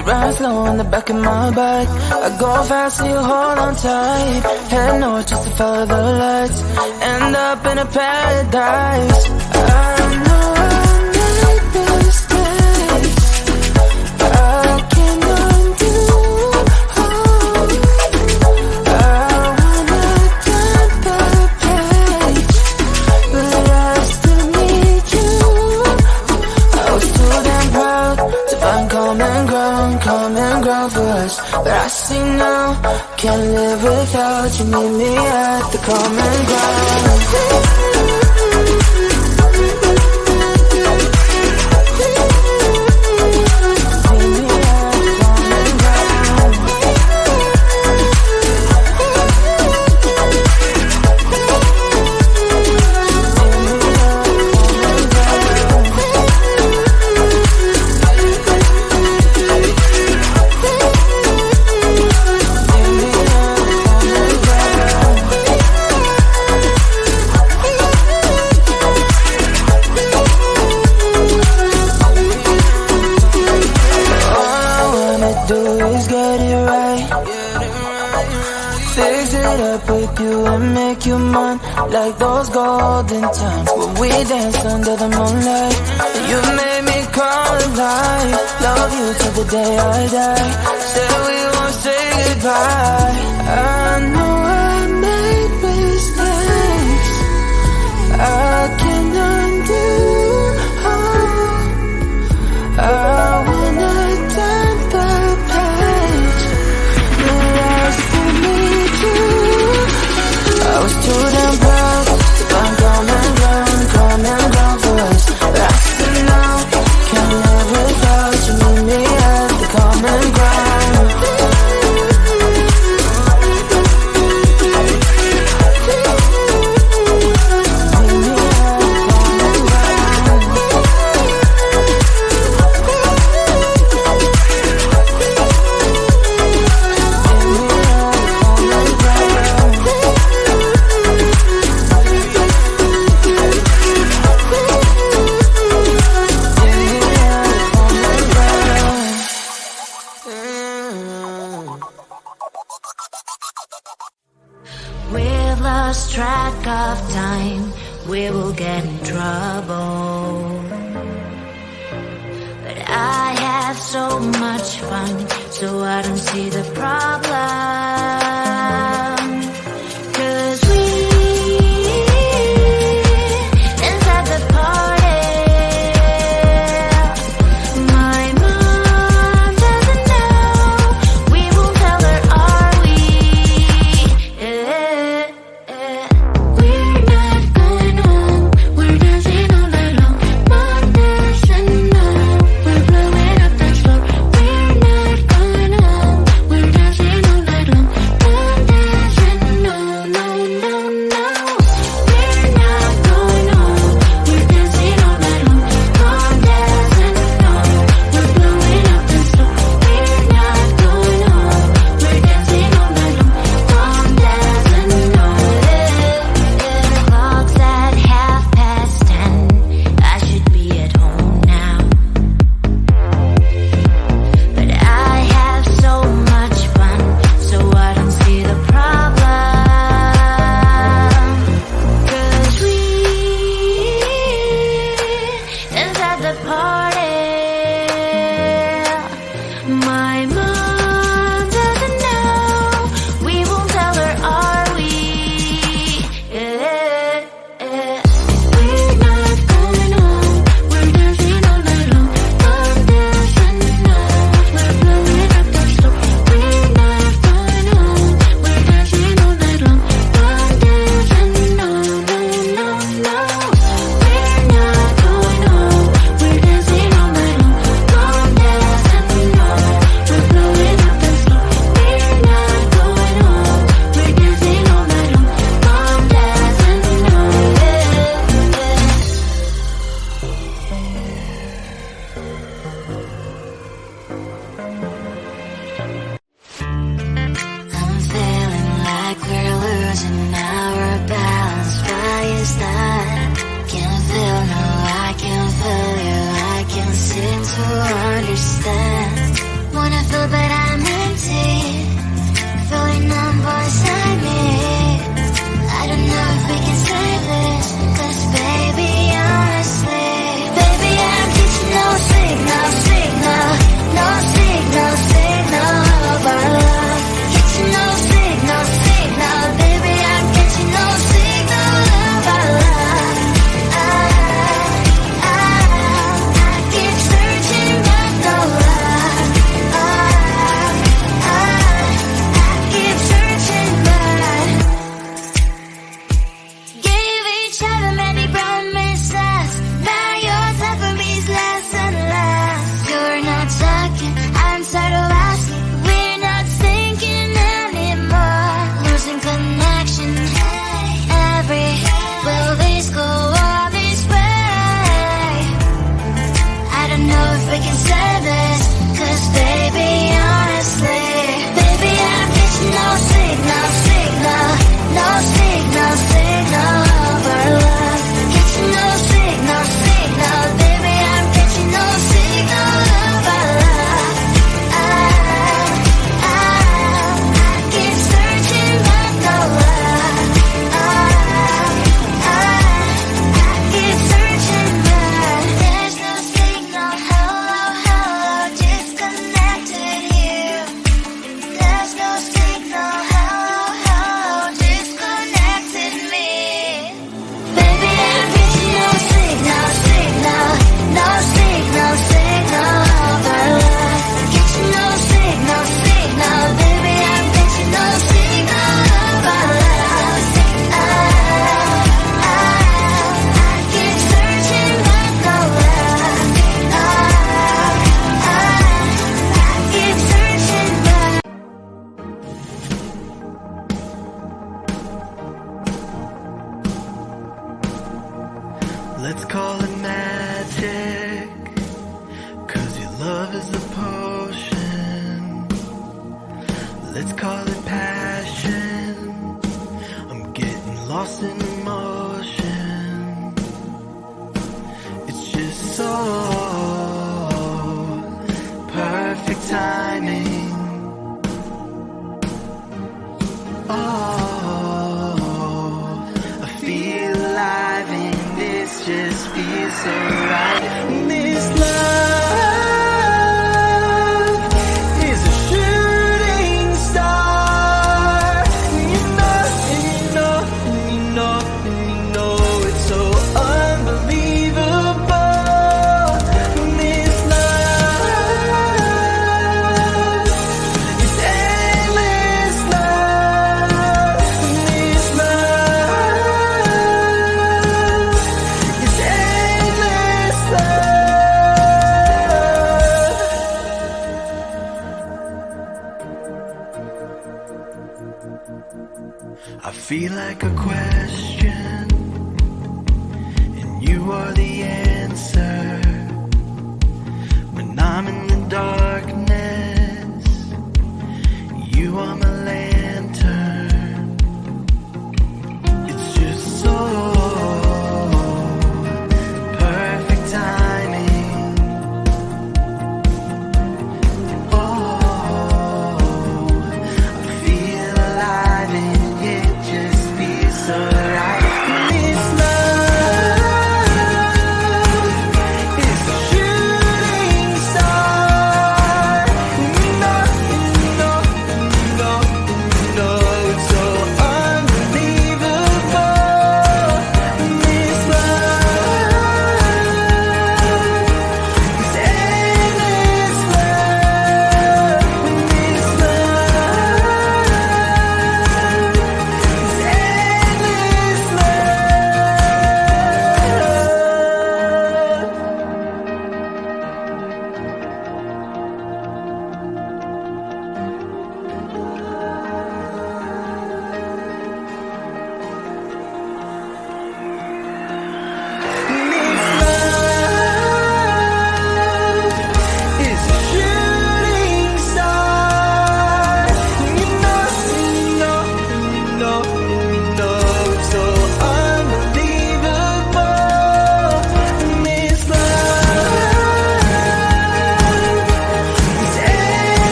You ride slow on the back of my bike. I go fast so you hold on tight. Head north just to follow the lights. End up in a paradise. I know I made mistakes. I can undo. I wanna turn the page, but I still need you. I was too damn proud to find common ground for us, but I see now, can't live without you. Meet me at the common ground. Like those golden times when we danced under the moonlight. You made me come alive. Love you till the day I die. Said we won't say goodbye. I know I made mistakes. I can undo. I wanna turn the page, but I still need you. I was too damn proud to find common ground for us, but I still know, can't live without you. Meet me at the common ground. We've lost track of time, we will get in trouble. But I have so much fun, so I don't see the problem. 'Cause we inside the party, my mom doesn't know. We won't tell her, are we? We're not going home, we're dancing all night long. Mom doesn't know, we're blowing up the floor. We're not going home, we're dancing all night long. Mom doesn't know, no, no, no. We're not going home, we're dancing all night long. Mom doesn't know, we're blowing up the floor. We're not going home, we're dancing all night long. Mom doesn't know. Clock's at 10:30. I should be at home now, but I have so much fun, so I don't see the problem. 'Cause we inside the party, my mom doesn't know. We won't tell her, are we? We're not going home, we're dancing all night long. Mom doesn't know, we're blowing up the floor. We're not going home, we're dancing all night long. Mom doesn't know, no, no, no. We're not going home, we're dancing all night long. Mom doesn't know, we're blowing up the floor. We're not going home, we're dancing all night long. Mom doesn't know. I'm feeling like we're losing our balance. Why is that? Can't feel, no, I can't feel you. I can't seem to understand. Wanna full, but I'm empty. Feeling numb inside me. I don't know if we can save this, 'cause baby, honestly, baby, I'm getting no signal, no signal of our love. Getting no signal, baby, I'm getting no signal of our love. I keep searching but no luck. I keep searching but gave each other many promises. Now your time for me's less and less. You're not talking, I'm tired of asking. We're not thinking anymore. Losing connection. Will this go all this way? I don't know if we can save this, 'cause baby, honestly, baby, I'm getting no signal of our love. Getting no signal, baby, I'm getting no signal of our love. I keep searching but no luck. I keep searching but there's no signal. Hello, disconnected you. There's no signal. Hello, disconnected me. Baby, I'm getting no signal of our love. Getting no signal, baby, I'm getting no signal of our love. I keep searching but no luck. I keep searching but Let's call it magic, 'cause your love is a potion. Let's call it passion, I'm getting lost in emotion. It's just so perfect timing. Oh, I feel alive and this just feels so right. This love is a shooting star. You know, and you know, and you know, and you know it's so unbelievable. This love is endless love. This love is endless love. I feel like a question, and you are the answer. When I'm in the darkness, you are my lantern. It's just so perfect timing. Oh, I feel alive and it just feels so right. This love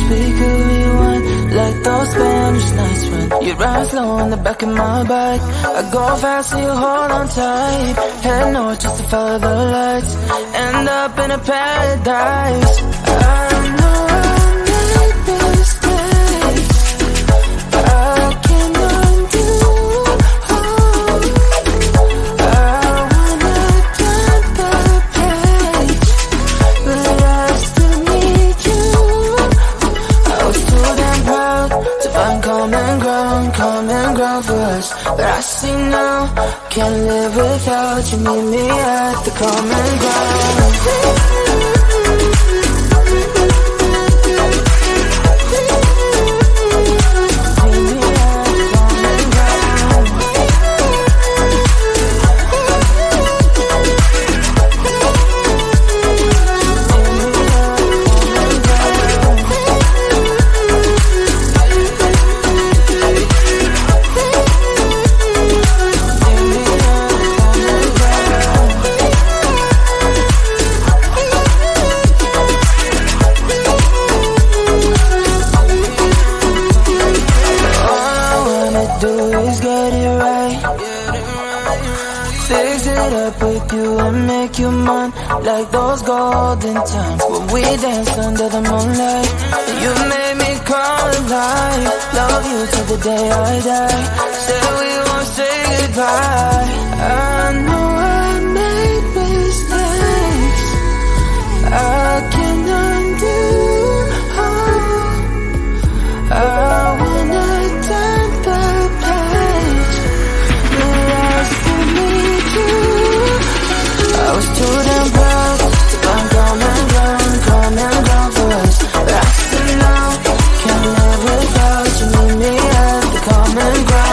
speak of me one, like those Spanish nights when you ride slow on the back of my bike. I go fast so you hold on tight. Head north just to follow the lights. End up in a paradise. I know I made mistakes. I can undo. I wanna turn the page, but I still need you. I was too damn proud to find common ground for us. But I see now, can't live without you. Meet me at the common ground. Fix it up with you and make you mine, like those golden times when we danced under the moonlight. You made me come alive. Love you till the day I die. Said we won't say goodbye. I know I made mistakes. I can undo. I wanna turn the page, but I still need you. I was too damn proud to find common ground for us. But I still know, can't live without you. Meet me at the common ground.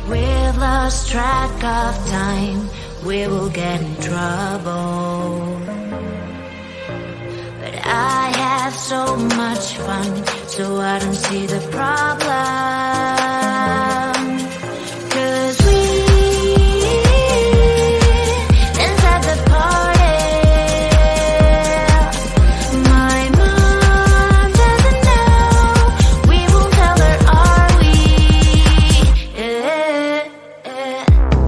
We've lost track of time, we will get in trouble. But I have so much fun, so I don't see the problem. 'Cause we inside the party. My mom doesn't know, we won't tell her, are we?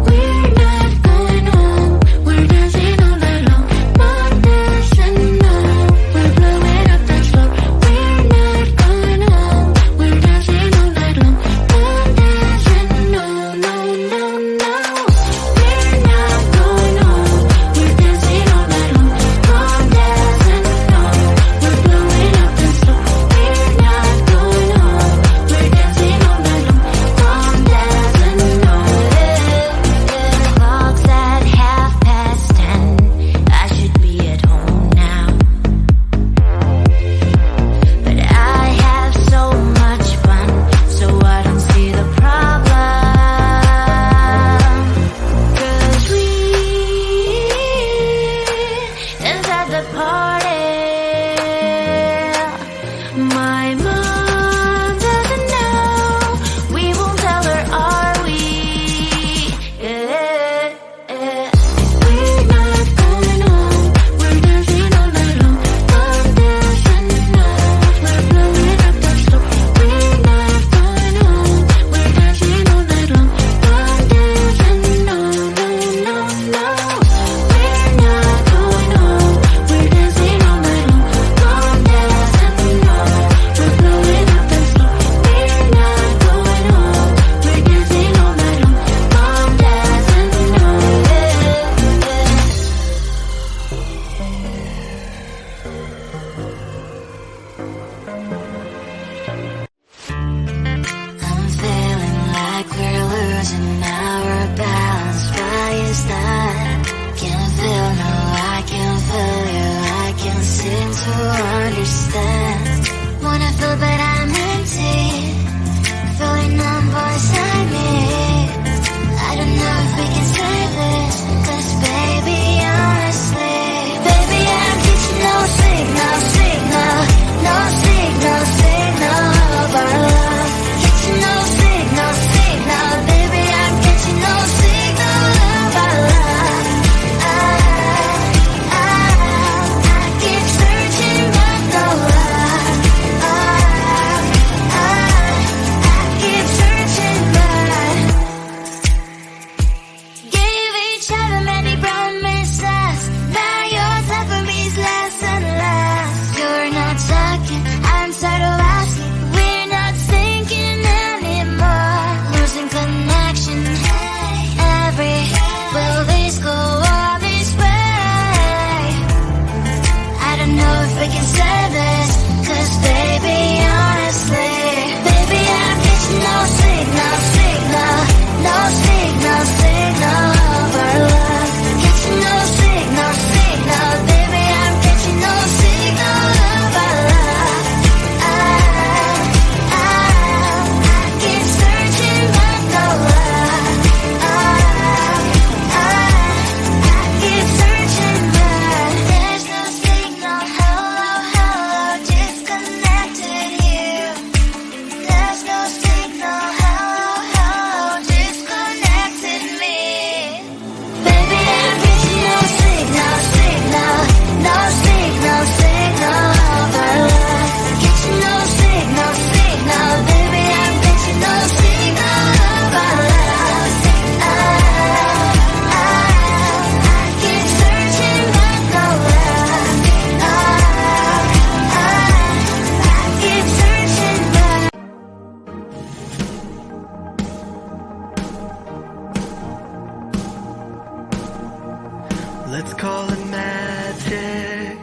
We're not going home, we're dancing all night long. Mom doesn't know, we're blowing up the floor. We're not going home, we're dancing all night long. magic,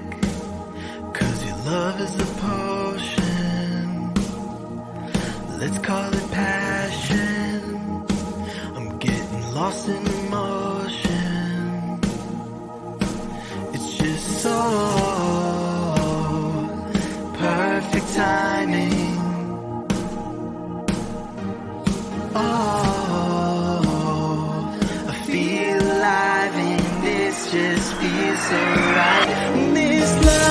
'cause your love is the potion. Let's call it passion. I'm getting lost in emotion. It's just so perfect timing. Oh, I feel alive and this just feels so right. This love